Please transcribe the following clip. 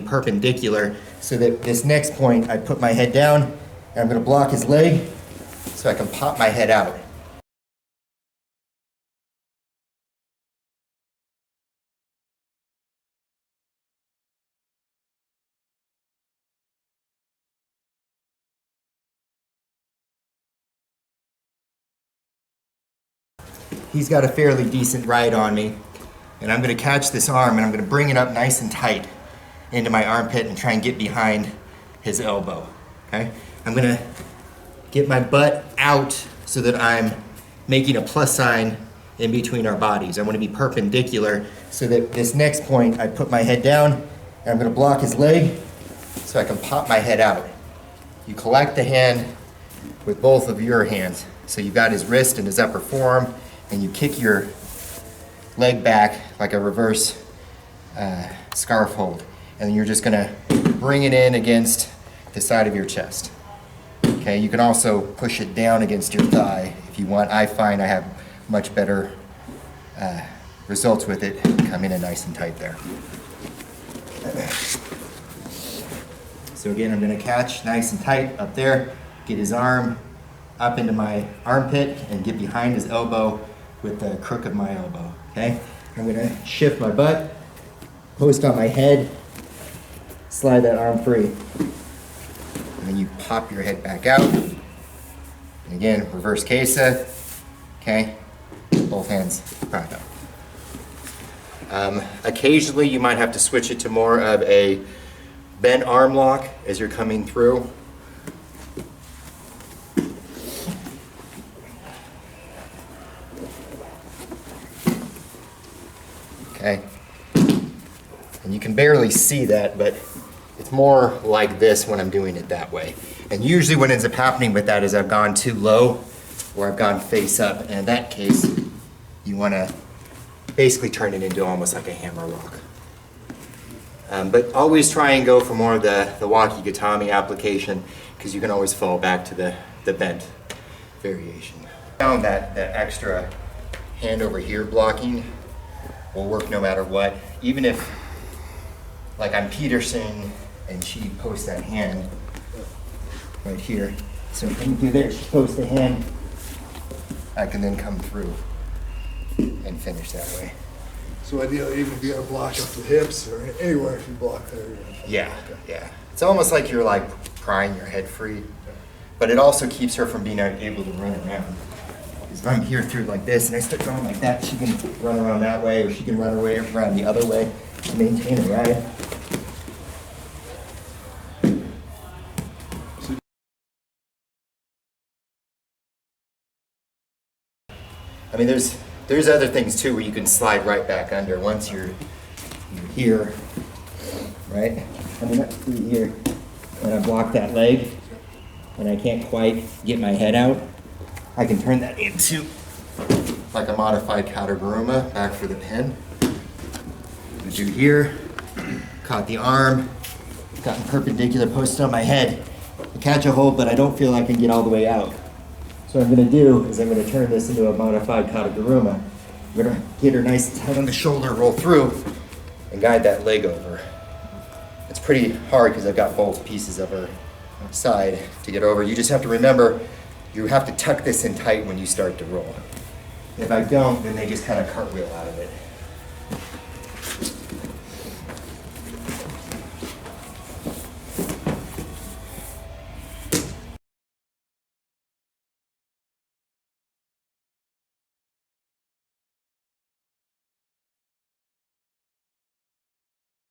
perpendicular so that this next point, I put my head down and I'm gonna block his leg so I can pop my head out. He's got a fairly decent ride on me, and I'm gonna catch this arm and I'm gonna bring it up nice and tight into my armpit and try and get behind his elbow, okay? I'm gonna get my butt out so that I'm making a plus sign in between our bodies. I wanna be perpendicular so that this next point, I put my head down and I'm gonna block his leg so I can pop my head out. You collect the hand with both of your hands. So you've got his wrist and his upper forearm, and you kick your leg back like a reverse scarf hold. And then you're just gonna bring it in against the side of your chest. Okay, you can also push it down against your thigh if you want. I find I have much better results with it. Come in nice and tight there. So again, I'm gonna catch nice and tight up there, get his arm up into my armpit and get behind his elbow with the crook of my elbow, okay? I'm gonna shift my butt, post on my head, slide that arm free. And then you pop your head back out. And again, reverse kesa, okay? Both hands back up. Occasionally you might have to switch it to more of a bent arm lock as you're coming through. Okay, and you can barely see that, but it's more like this when I'm doing it that way. And usually what ends up happening with that is I've gone too low or I've gone face up, and in that case, you want to basically turn it into almost like a hammer lock. But always try and go for more of the wakigatami application, because you can always fall back to the bent variation. Found that extra hand over here blocking will work no matter what. Even if, like I'm Peterson and she posts that hand right here. So when you do this, she posts the hand, I can then come through and finish that way. So ideally, even if you got to block up the hips or anywhere, if you block there, you're gonna Yeah. It's almost like you're like prying your head free, but it also keeps her from being able to run around. If I'm here through like this and I start going like that, she can run around that way, or she can run away around the other way to maintain a ride. I mean, there's other things too where you can slide right back under once you're here, right? I mean, that's here, and I block that leg, and I can't quite get my head out. I can turn that into like a modified Kateguruma, back for the pin. I do here, caught the arm, gotten perpendicular, posted on my head. I catch a hold, but I don't feel I can get all the way out. So what I'm gonna do is I'm gonna turn this into a modified Kateguruma. I'm gonna get her nice and tight on the shoulder, roll through, and guide that leg over. It's pretty hard because I've got both pieces of her side to get over. You just have to remember, you have to tuck this in tight when you start to roll. If I don't, then they just kind of cartwheel out of it.